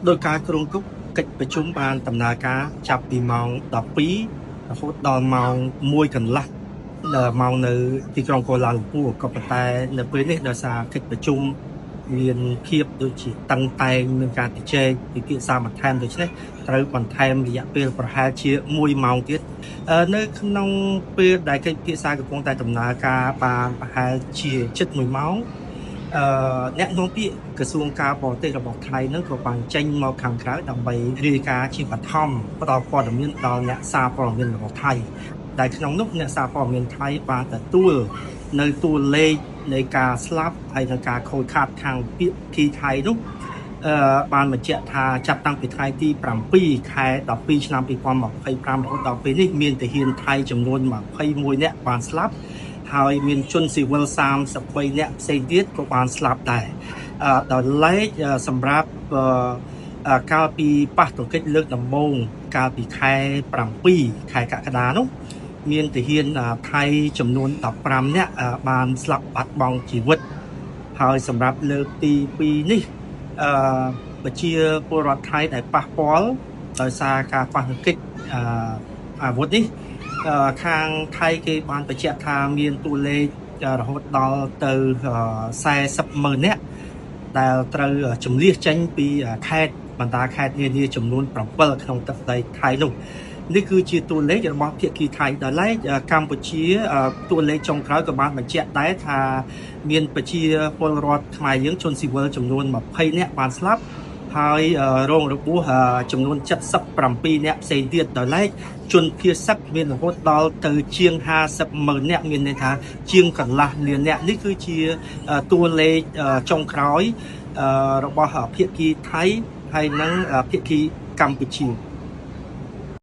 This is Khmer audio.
โดยการกรุงกุ๊กកិច្ចប្រជុំបានដំណើរការចាប់ពីម៉ោង 12 រហូតដល់ម៉ោង 1 កន្លះម៉ោងនៅទីក្រុងកូឡាឡាំពូក៏ប៉ុន្តែនៅពេលនេះដោយសារកិច្ចប្រជុំមានភាពដូចជាតឹងតែងនឹងការជជែកពិភាក្សាបន្ថែមដូច្នេះត្រូវបន្ថែមរយៈពេលប្រហែលជា1 ម៉ោងទៀតនៅក្នុងពេលដែលកិច្ចពិភាក្សាកំពុងតែដំណើរការបានប្រហែលជាជិត1 ម៉ោងអ្នកនាំពាក្យក្រសួងការបរទេសរបស់ថៃនឹងក៏បានចេញមកខាងក្រៅដើម្បីរាយការណ៍ជាបឋមផ្ដល់ព័ត៌មានដល់អ្នកសារព័ត៌មានរបស់ថៃដែលក្នុងនោះអ្នកសារព័ត៌មានថៃបានទទួលនៅតួលេខនៃការស្លាប់ហើយនិងការខូចខាតខាងពាក្យទីថៃនោះបានបញ្ជាក់ថាចាប់តាំងពីថ្ងៃទី7 ខែ 12 ឆ្នាំ 2025 រហូតដល់ពេលនេះមានទាហានថៃចំនួន21 នាក់បានស្លាប់ហើយមានជនស៊ីវិល33 នាក់ផ្សេងទៀតក៏បានស្លាប់ដែរដោយឡែកសម្រាប់កាលពីប៉ះទង្គិចលើកដំបូងកាលពីខែ 7 ខែកក្កដានោះមានទាហានថៃចំនួន15 នាក់បានស្លាប់បាត់បង់ជីវិតហើយសម្រាប់លើកទី 2 នេះប្រជាពលរដ្ឋថៃដែលប៉ះពាល់ដោយសារការប៉ះទង្គិចអាវុធនេះខាងថៃគេបានបញ្ជាក់ថាមានតួលេខរហូតដល់ទៅ40,000 នាក់ដែលត្រូវជំនះចេញពីខេត្តបណ្ដាខេត្តនានាចំនួន 7 ក្នុងទឹកដីថៃនោះនេះគឺជាតួលេខរបស់ភាគីថៃដោយឡែកកម្ពុជាតួលេខចុងក្រោយក៏បានបញ្ជាក់ដែរថាមានប្រជាពលរដ្ឋខ្មែរយើងជនស៊ីវិលចំនួន20 នាក់បានស្លាប់ហើយរងរបួសចំនួន77 នាក់ផ្សេងទៀតដោយឡែកជនភៀសសឹកមានរហូតដល់ទៅជាង50,000 នាក់មានន័យថាជាងកន្លះលាននាក់នេះគឺជាតួលេខចុងក្រោយរបស់ភាគីថៃហើយនិងភាគីកម្ពុជា